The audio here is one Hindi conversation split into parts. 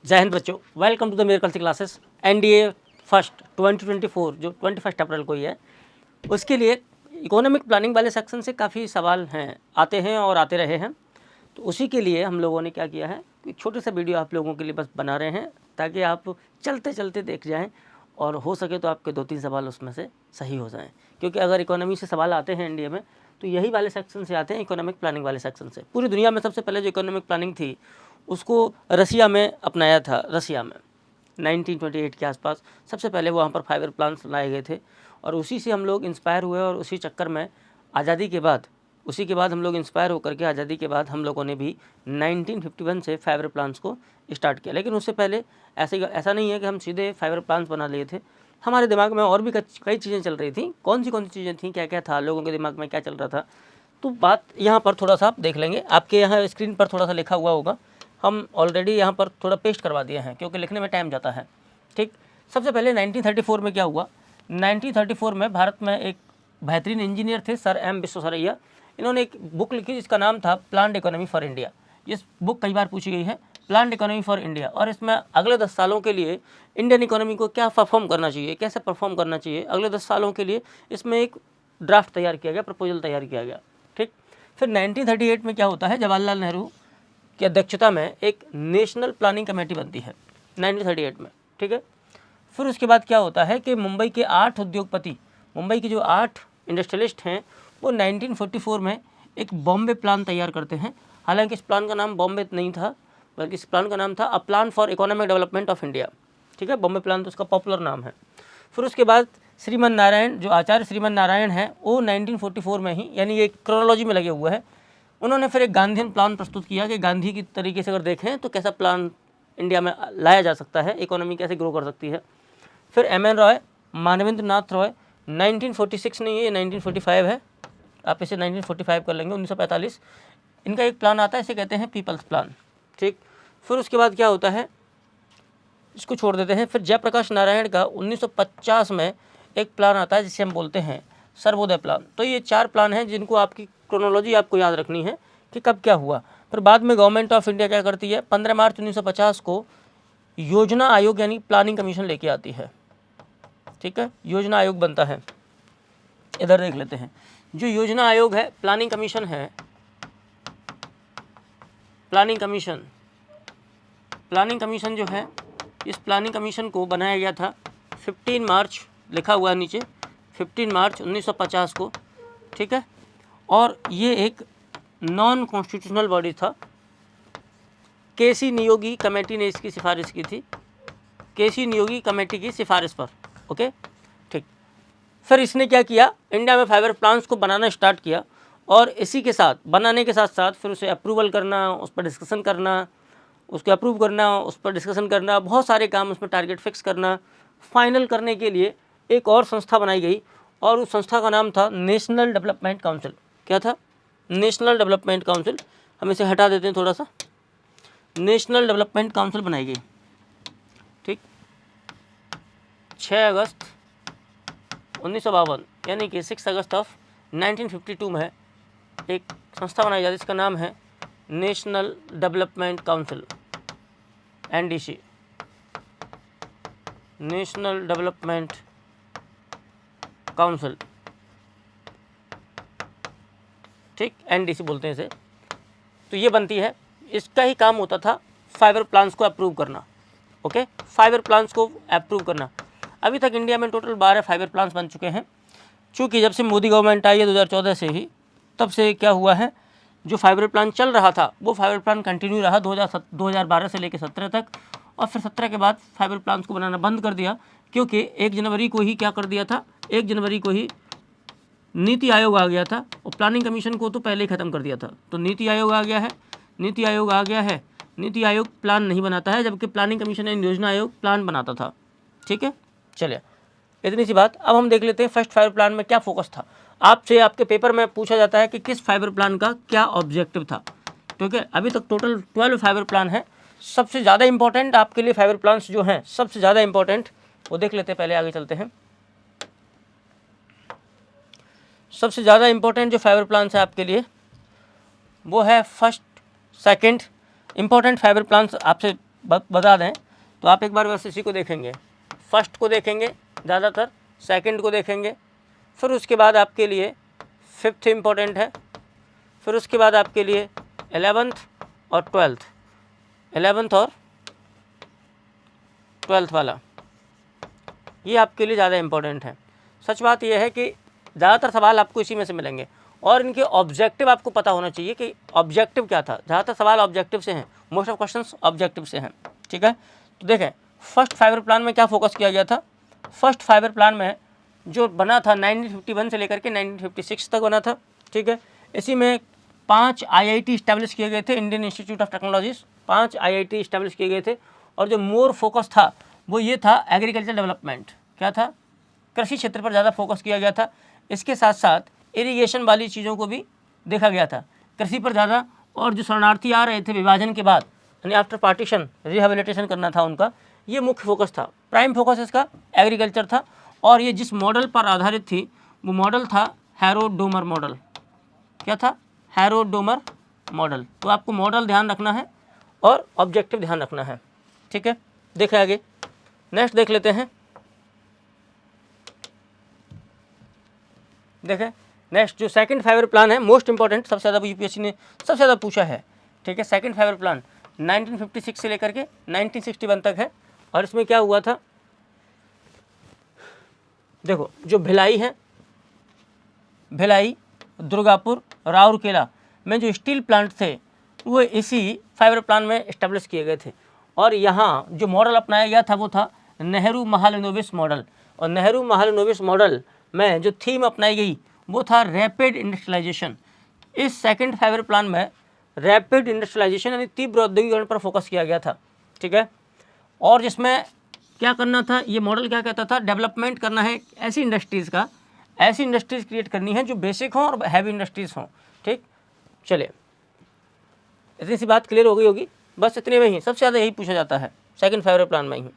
जय हिंद बच्चों, welcome to the miracles classes. NDA first 2024 जो 21 अप्रैल को ही है, उसके लिए इकोनॉमिक प्लानिंग वाले सेक्शन से काफ़ी सवाल हैं, आते हैं और आते रहे हैं। तो उसी के लिए हम लोगों ने क्या किया है, एक छोटे सा वीडियो आप लोगों के लिए बस बना रहे हैं ताकि आप चलते चलते देख जाएं और हो सके तो आपके 2-3 सवाल उसमें से सही हो जाएं। क्योंकि अगर इकोनॉमी से सवाल आते हैं एनडीए में तो यही वाले सेक्शन से आते हैं, इकोनॉमिक प्लानिंग वाले सेक्शन से। पूरी दुनिया में सबसे पहले जो इकोनॉमिक प्लानिंग थी उसको रसिया में अपनाया था। रसिया में 1928 के आसपास सबसे पहले वहाँ पर 5 ईयर प्लान्स लाए गए थे और उसी से हम लोग इंस्पायर हुए और उसी चक्कर में आज़ादी के बाद हम लोग इंस्पायर होकर के आज़ादी के बाद हम लोगों ने भी 1951 से 5 ईयर प्लान्स को स्टार्ट किया। लेकिन उससे पहले ऐसा नहीं है कि हम सीधे 5 ईयर प्लान्स बना लिए थे। हमारे दिमाग में और भी कई चीज़ें चल रही थी। कौन सी चीज़ें थी, क्या क्या था, लोगों के दिमाग में क्या चल रहा था, तो बात यहाँ पर थोड़ा सा आप देख लेंगे। आपके यहाँ स्क्रीन पर थोड़ा सा लिखा हुआ होगा, हम ऑलरेडी यहाँ पर थोड़ा पेस्ट करवा दिए हैं क्योंकि लिखने में टाइम जाता है। ठीक, सबसे पहले 1934 में क्या हुआ। 1934 में भारत में एक बेहतरीन इंजीनियर थे सर एम विश्वेश्वरैया। इन्होंने एक बुक लिखी जिसका नाम था प्लान्ड इकोनॉमी फॉर इंडिया। इस बुक कई बार पूछी गई है, प्लान्ड इकोनॉमी फॉर इंडिया। और इसमें अगले 10 सालों के लिए इंडियन इकोनॉमी को क्या परफॉर्म करना चाहिए, कैसे परफॉर्म करना चाहिए अगले 10 सालों के लिए, इसमें एक ड्राफ्ट तैयार किया गया, प्रपोजल तैयार किया गया। ठीक, फिर 1938 में क्या होता है, जवाहरलाल नेहरू की अध्यक्षता में एक नेशनल प्लानिंग कमेटी बनती है 1938 में। ठीक है, फिर उसके बाद क्या होता है कि मुंबई के 8 उद्योगपति, मुंबई के जो 8 इंडस्ट्रियलिस्ट हैं, वो 1944 में एक बॉम्बे प्लान तैयार करते हैं। हालांकि इस प्लान का नाम बॉम्बे नहीं था, बल्कि इस प्लान का नाम था a plan for economic development of India. ठीक है, बॉम्बे प्लान तो उसका पॉपुलर नाम है। फिर उसके बाद श्रीमन नारायण, जो आचार्य श्रीमन नारायण हैं, वो 1944 में ही, यानी ये क्रोनोलॉजी में लगे हुए हैं, उन्होंने फिर एक गांधीयन प्लान प्रस्तुत किया कि गांधी की तरीके से अगर देखें तो कैसा प्लान इंडिया में लाया जा सकता है, इकोनॉमी कैसे ग्रो कर सकती है। फिर एम एन रॉय, मानवेंद्र नाथ रॉय, 1946 नहीं है, ये 1945 है, आप इसे 1945 कर लेंगे, 1945 इनका एक प्लान आता है, इसे कहते हैं पीपल्स प्लान। ठीक, फिर उसके बाद क्या होता है, इसको छोड़ देते हैं। फिर जयप्रकाश नारायण का 1950 में एक प्लान आता है जिसे हम बोलते हैं सर्वोदय प्लान। तो ये 4 प्लान हैं जिनको आपकी क्रोनोलॉजी आपको याद रखनी है कि कब क्या हुआ। फिर बाद में गवर्नमेंट ऑफ इंडिया क्या करती है, 15 मार्च 1950 को योजना आयोग यानी प्लानिंग कमीशन लेके आती है। ठीक है, योजना आयोग बनता है। इधर देख लेते हैं, जो योजना आयोग है, प्लानिंग कमीशन है, प्लानिंग कमीशन जो है, इस प्लानिंग कमीशन को बनाया गया था 15 मार्च, लिखा हुआ है नीचे, 15 मार्च 1950 को। ठीक है, और ये एक नॉन कॉन्स्टिट्यूशनल बॉडी था। केसी नियोगी कमेटी ने इसकी सिफारिश की थी, केसी नियोगी कमेटी की सिफारिश पर। ओके, ठीक। फिर इसने क्या किया, इंडिया में 5 ईयर प्लान्स को बनाना स्टार्ट किया और इसी के साथ, बनाने के साथ साथ फिर उसे अप्रूवल करना, उस पर डिस्कशन करना, उसको अप्रूव करना, उस पर डिस्कशन करना, बहुत सारे काम, उस पर टारगेट फिक्स करना, फाइनल करने के लिए एक और संस्था बनाई गई और उस संस्था का नाम था नेशनल डेवलपमेंट काउंसिल। क्या था, नेशनल डेवलपमेंट काउंसिल। हम इसे हटा देते हैं थोड़ा सा, नेशनल डेवलपमेंट काउंसिल बनाई गई। ठीक, 6 अगस्त 1952 यानी कि 6 अगस्त ऑफ 1952 में एक संस्था बनाई जाती है, जिसका नाम है national development council, NDC, national development council. ठीक, एनडीसी बोलते हैं इसे। तो ये बनती है, इसका ही काम होता था 5 ईयर प्लान्स को अप्रूव करना। ओके, 5 ईयर प्लान्स को अप्रूव करना। अभी तक इंडिया में टोटल 12 5 ईयर प्लान्स बन चुके हैं। चूँकि जब से मोदी गवर्नमेंट आई है 2014 से ही, तब से क्या हुआ है, जो 5 ईयर प्लान चल रहा था वो 5 ईयर प्लान कंटिन्यू रहा 2012 से लेकर 17 तक। और फिर 17 के बाद 5 ईयर प्लान्स को बनाना बंद कर दिया, क्योंकि 1 जनवरी को ही क्या कर दिया था, 1 जनवरी को ही नीति आयोग आ गया था और प्लानिंग कमीशन को तो पहले ही ख़त्म कर दिया था। तो नीति आयोग आ गया है, नीति आयोग आ गया है, नीति आयोग प्लान नहीं बनाता है, जबकि प्लानिंग कमीशन यानी योजना आयोग प्लान बनाता था। ठीक है, चलिए इतनी सी बात। अब हम देख लेते हैं फर्स्ट 5 ईयर प्लान में क्या फोकस था। आपसे आपके पेपर में पूछा जाता है कि किस 5 ईयर प्लान का क्या ऑब्जेक्टिव था, क्योंकि अभी तक टोटल 12 5 ईयर प्लान है। सबसे ज़्यादा इंपॉर्टेंट आपके लिए 5 ईयर प्लान्स जो हैं, सबसे ज़्यादा इंपॉर्टेंट वो देख लेते हैं, पहले आगे चलते हैं। सबसे ज़्यादा इंपॉर्टेंट जो 5 ईयर प्लान्स है आपके लिए वो है first, second. Important 5 year plans आपसे बता दें तो आप एक बार बस इसी को देखेंगे, फर्स्ट को देखेंगे ज़्यादातर, सेकंड को देखेंगे, फिर उसके बाद आपके लिए फिफ्थ इम्पोर्टेंट है, फिर उसके बाद आपके लिए 11th और 12th, 11th और 12th वाला, ये आपके लिए ज़्यादा इम्पोर्टेंट है। सच बात यह है कि ज़्यादातर सवाल आपको इसी में से मिलेंगे और इनके ऑब्जेक्टिव आपको पता होना चाहिए कि ऑब्जेक्टिव क्या था। ज़्यादातर सवाल ऑब्जेक्टिव से हैं, मोस्ट ऑफ क्वेश्चंस ऑब्जेक्टिव से हैं, ठीक है। तो देखें फर्स्ट 5 ईयर प्लान में क्या फोकस किया गया था। फर्स्ट 5 ईयर प्लान में जो बना था 1951 से लेकर के 1956 तक बना था, ठीक है। इसी में 5 IIT इस्टेब्लिश किए गए थे, Indian institute of technologies, 5 IIT establish किए गए थे। और जो मोर फोकस था वो ये था एग्रीकल्चर डेवलपमेंट, क्या था, कृषि क्षेत्र पर ज़्यादा फोकस किया गया था। इसके साथ साथ इरिगेशन वाली चीज़ों को भी देखा गया था, कृषि पर ज़्यादा। और जो शरणार्थी आ रहे थे विभाजन के बाद, यानी आफ्टर पार्टीशन रिहेबिलिटेशन करना था उनका, ये मुख्य फोकस था। प्राइम फोकस इसका एग्रीकल्चर था। और ये जिस मॉडल पर आधारित थी वो मॉडल था हैरो-डोमर मॉडल। क्या था, हैरो-डोमर मॉडल। तो आपको मॉडल ध्यान रखना है और ऑब्जेक्टिव ध्यान रखना है, ठीक है। देखें आगे, नेक्स्ट देख लेते हैं। देखें नेक्स्ट जो सेकंड 5 ईयर प्लान है, मोस्ट इंपॉर्टेंट, सबसे ज़्यादा यूपीएससी ने सबसे ज़्यादा पूछा है, ठीक है। सेकंड 5 ईयर प्लान 1956 से लेकर के 1961 तक है। और इसमें क्या हुआ था, देखो जो भिलाई है, भिलाई, दुर्गापुर, राउरकेला में जो स्टील प्लांट थे वो इसी 5 ईयर प्लान में इस्टेब्लिश किए गए थे। और यहाँ जो मॉडल अपनाया गया था वो था नेहरू महालनोबिस मॉडल। और नेहरू महालनोबिस मॉडल में जो थीम अपनाई गई वो था रैपिड इंडस्ट्रियलाइजेशन। इस सेकंड 5 ईयर प्लान में रैपिड इंडस्ट्रियलाइजेशन यानी तीव्र औद्योगिकरण पर फोकस किया गया था, ठीक है। और जिसमें क्या करना था, ये मॉडल क्या कहता था, डेवलपमेंट करना है ऐसी इंडस्ट्रीज़ का, ऐसी इंडस्ट्रीज़ क्रिएट करनी है जो बेसिक हों और हैवी इंडस्ट्रीज़ हों, ठीक। चलिए इतनी सी बात क्लियर हो गई होगी, बस इतने में ही सबसे ज़्यादा यही पूछा जाता है सेकंड 5 ईयर प्लान में ही।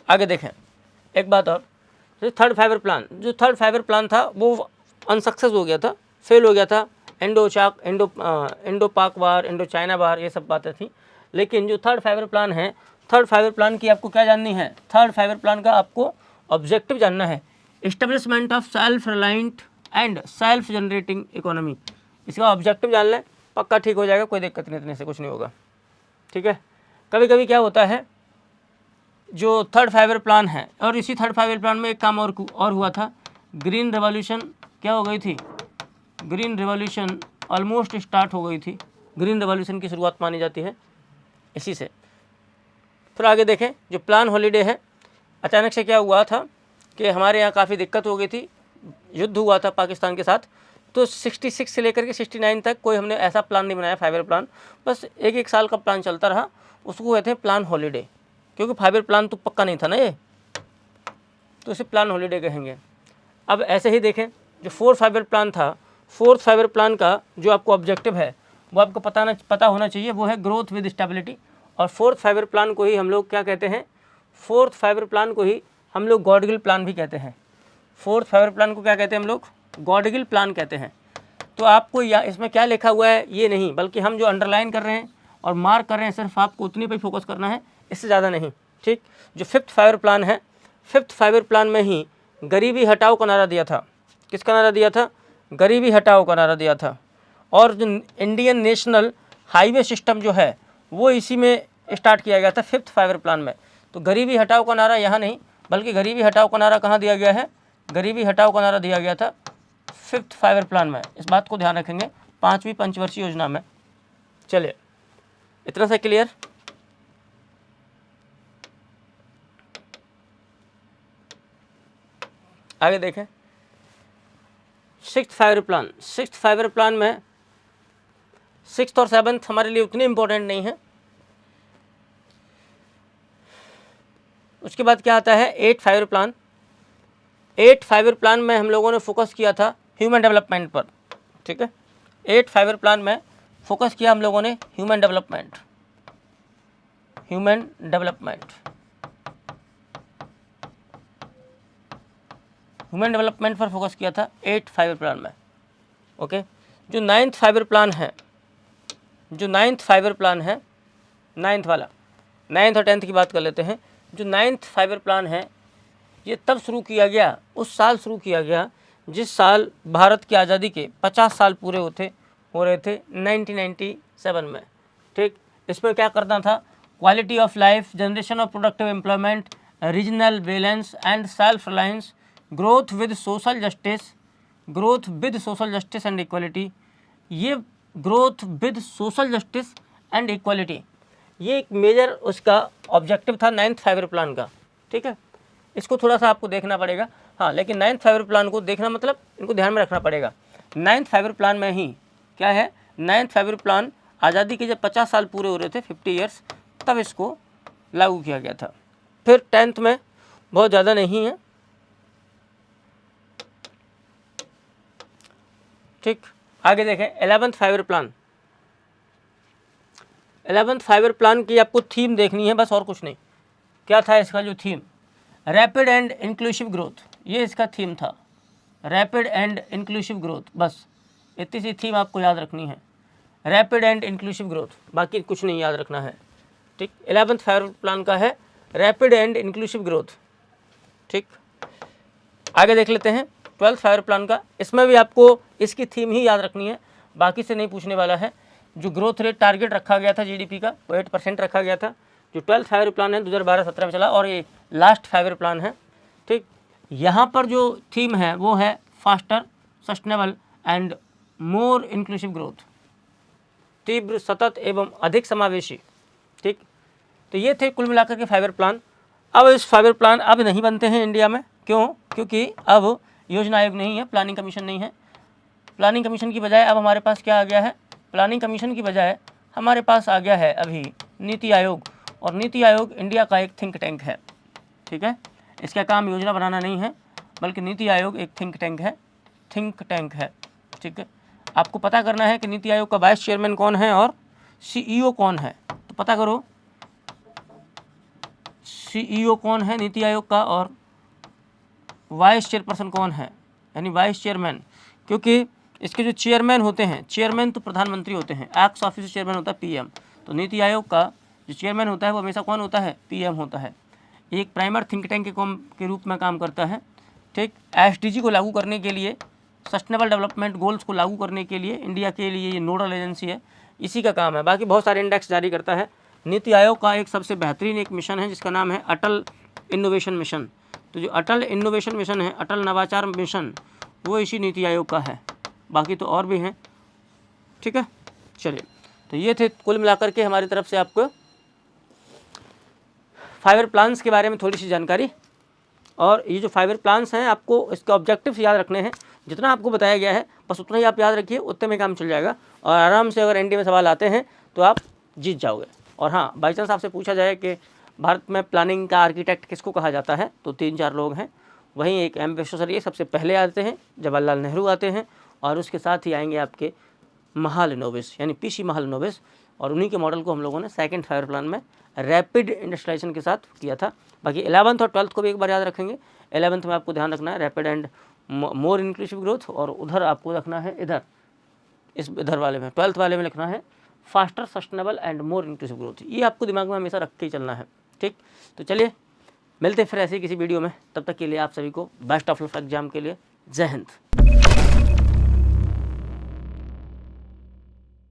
आगे देखें एक बात और, थर्ड 5 ईयर प्लान, जो थर्ड 5 ईयर प्लान था वो अनसक्सेस हो गया था, फेल हो गया था। इंडो पाक वार, इंडो चाइना वार, ये सब बातें थी। लेकिन जो थर्ड 5 ईयर प्लान है, थर्ड 5 ईयर प्लान की आपको क्या जाननी है, थर्ड 5 ईयर प्लान का आपको ऑब्जेक्टिव जानना है, establishment of self reliant and self generating economy. इसका ऑब्जेक्टिव जान लें, पक्का ठीक हो जाएगा, कोई दिक्कत नहीं, इतने से कुछ नहीं होगा, ठीक है। कभी कभी क्या होता है, जो थर्ड 5 ईयर प्लान है, और इसी थर्ड 5 ईयर प्लान में एक काम और हुआ था, ग्रीन रेवोल्यूशन क्या हो गई थी, ग्रीन रेवोल्यूशन ऑलमोस्ट स्टार्ट हो गई थी, ग्रीन रेवोल्यूशन की शुरुआत मानी जाती है इसी से। फिर आगे देखें, जो प्लान हॉलीडे है, अचानक से क्या हुआ था कि हमारे यहाँ काफ़ी दिक्कत हो गई थी, युद्ध हुआ था पाकिस्तान के साथ। तो 66 से लेकर के 69 तक कोई हमने ऐसा प्लान नहीं बनाया 5 ईयर प्लान, बस एक साल का प्लान चलता रहा, उसको कहते हैं प्लान हॉलीडे, क्योंकि 5 ईयर प्लान तो पक्का नहीं था ना ये, तो इसे प्लान हॉलीडे कहेंगे। अब ऐसे ही देखें, जो 4 5 ईयर प्लान था, 4th 5 ईयर प्लान का जो आपको ऑब्जेक्टिव है वो आपको पता होना चाहिए, वो है ग्रोथ विद स्टेबिलिटी। और 4th 5 ईयर प्लान को ही हम लोग क्या कहते हैं, 4th 5 ईयर प्लान को ही हम लोग गॉडगिल प्लान भी कहते हैं। 4th 5 ईयर प्लान को क्या कहते हैं हम लोग, गॉडगिल प्लान कहते हैं। तो आपको या इसमें क्या लिखा हुआ है ये नहीं, बल्कि हम जो अंडरलाइन कर रहे हैं और मार्क कर रहे हैं, सिर्फ आपको उतनी पर फोकस करना है, इससे ज़्यादा नहीं, ठीक। जो 5th 5 ईयर प्लान है, 5th 5 ईयर प्लान में ही गरीबी हटाओ का नारा दिया था। किसका नारा दिया था, गरीबी हटाओ का नारा दिया था। और जो इंडियन नेशनल हाईवे सिस्टम जो है वो इसी में स्टार्ट किया गया था 5th 5 ईयर प्लान में। तो गरीबी हटाओ का नारा यहाँ नहीं, बल्कि गरीबी हटाओ का नारा कहाँ दिया गया है, गरीबी हटाओ का नारा दिया गया था 5th 5 ईयर प्लान में। इस बात को ध्यान रखेंगे 5वीं पंचवर्षीय योजना में। चलिए इतना सा क्लियर। आगे देखें 6th 5 year plan. 6th 5 year plan में 6th और 7th हमारे लिए उतने इम्पोर्टेंट नहीं है। उसके बाद क्या आता है 8th 5 year plan. 8th 5 year plan में हम लोगों ने फोकस किया था ह्यूमन डेवलपमेंट पर, ठीक है। 8th 5 ईयर प्लान में फोकस किया हम लोगों ने human development, human development, human development पर फोकस किया था 8th 5 ईयर प्लान में, ओके। जो 9th 5 ईयर प्लान है, जो 9th 5 ईयर प्लान है 9th वाला, 9th और 10th की बात कर लेते हैं। जो 9th 5 ईयर प्लान है ये तब शुरू किया गया, उस साल शुरू किया गया जिस साल भारत की आज़ादी के 50 साल पूरे हो रहे थे 1997 में। ठीक, इसमें क्या करना था, quality of life, generation of productive employment, regional balance and self reliance, growth with social justice and equality. ये growth with social justice and equality ये एक मेजर उसका ऑब्जेक्टिव था 9th 5 ईयर प्लान का। ठीक है, इसको थोड़ा सा आपको देखना पड़ेगा। हाँ, लेकिन 9th 5 ईयर प्लान को देखना मतलब इनको ध्यान में रखना पड़ेगा। 9th 5 ईयर प्लान में ही क्या है, 9th 5 ईयर प्लान आज़ादी के जब 50 साल पूरे हो रहे थे, 50 ईयर्स, तब इसको लागू किया गया था। फिर 10th में बहुत ज़्यादा नहीं है। ठीक, आगे देखें 11th 5 year plan. 11th 5 year plan की आपको थीम देखनी है बस, और कुछ नहीं। क्या था इसका जो theme, rapid and inclusive growth, ये इसका थीम था, रैपिड एंड इंक्लूसिव ग्रोथ। बस इतनी सी थीम आपको याद रखनी है, रैपिड एंड इंक्लूसिव ग्रोथ, बाकी कुछ नहीं याद रखना है। ठीक, 11th 5 ईयर प्लान का है रैपिड एंड इंक्लूसिव ग्रोथ। ठीक, आगे देख लेते हैं 12th 5 ईयर प्लान का। इसमें भी आपको इसकी थीम ही याद रखनी है, बाकी से नहीं पूछने वाला है। जो ग्रोथ रेट टारगेट रखा गया था जीडीपी का, वो 8% रखा गया था। जो 12th 5 ईयर प्लान है 2012-17 में चला, और ये लास्ट 5 ईयर प्लान है। ठीक, यहाँ पर जो थीम है वो है faster, sustainable and more inclusive growth, तीव्र, सतत एवं अधिक समावेशी। ठीक, तो ये थे कुल मिलाकर के 5 ईयर प्लान। अब इस 5 ईयर प्लान अब नहीं बनते हैं इंडिया में, क्यों? क्योंकि अब योजना आयोग नहीं है, प्लानिंग कमीशन नहीं है। प्लानिंग कमीशन की बजाय अब हमारे पास क्या आ गया है, प्लानिंग कमीशन की बजाय हमारे पास आ गया है अभी नीति आयोग, और नीति आयोग इंडिया का एक थिंक टैंक है। ठीक है, इसका काम योजना बनाना नहीं है, बल्कि नीति आयोग एक थिंक टैंक है। ठीक है, आपको पता करना है कि नीति आयोग का वाइस चेयरमैन कौन है और सीईओ कौन है। तो पता करो सीईओ कौन है नीति आयोग का और वाइस चेयरपर्सन कौन है, यानी वाइस चेयरमैन। क्योंकि इसके जो चेयरमैन होते हैं, चेयरमैन तो प्रधानमंत्री होते हैं, एक्स ऑफिस चेयरमैन होता है पीएम। तो नीति आयोग का जो चेयरमैन होता है वो हमेशा कौन होता है, पीएम होता है। एक प्राइमर थिंक टैंक के रूप में काम करता है। ठीक, एसडीजी को लागू करने के लिए, सस्टेनेबल डेवलपमेंट गोल्स को लागू करने के लिए इंडिया के लिए ये नोडल एजेंसी है, इसी का काम है। बाकी बहुत सारे इंडेक्स जारी करता है। नीति आयोग का एक सबसे बेहतरीन एक मिशन है जिसका नाम है अटल इनोवेशन मिशन। तो जो अटल इनोवेशन मिशन है, अटल नवाचार मिशन, वो इसी नीति आयोग का है। बाकी तो और भी हैं। ठीक है, चलिए, तो ये थे कुल मिलाकर के हमारी तरफ से आपको 5 ईयर प्लान्स के बारे में थोड़ी सी जानकारी। और ये जो 5 ईयर प्लान्स हैं आपको इसके ऑब्जेक्टिव्स याद रखने हैं। जितना आपको बताया गया है बस उतना ही आप याद रखिए, उतने में काम चल जाएगा और आराम से अगर एनडीए में सवाल आते हैं तो आप जीत जाओगे। और हाँ, बाई चांस आपसे पूछा जाए कि भारत में प्लानिंग का आर्किटेक्ट किसको कहा जाता है, तो 3-4 लोग हैं। वहीं एक एम विश्वेश्वरैया सबसे पहले आते हैं, जवाहरलाल नेहरू आते हैं, और उसके साथ ही आएंगे आपके महालनोबिस यानी पीसी महालनोबिस। और उन्हीं के मॉडल को हम लोगों ने 2nd 5 ईयर प्लान में रैपिड इंडस्ट्रियलाइजेशन के साथ किया था। बाकी 11th और 12th को भी एक बार याद रखेंगे। 11th में आपको ध्यान रखना है rapid and more inclusive growth, और उधर आपको रखना है इधर वाले में 12th वाले में लिखना है faster, sustainable and more inclusive growth. ये आपको दिमाग में हमेशा रख के ही चलना है। ठीक, तो चलिए मिलते हैं फिर ऐसे ही किसी वीडियो में। तब तक के लिए आप सभी को बेस्ट ऑफ लक एग्जाम के लिए। जय हिंद।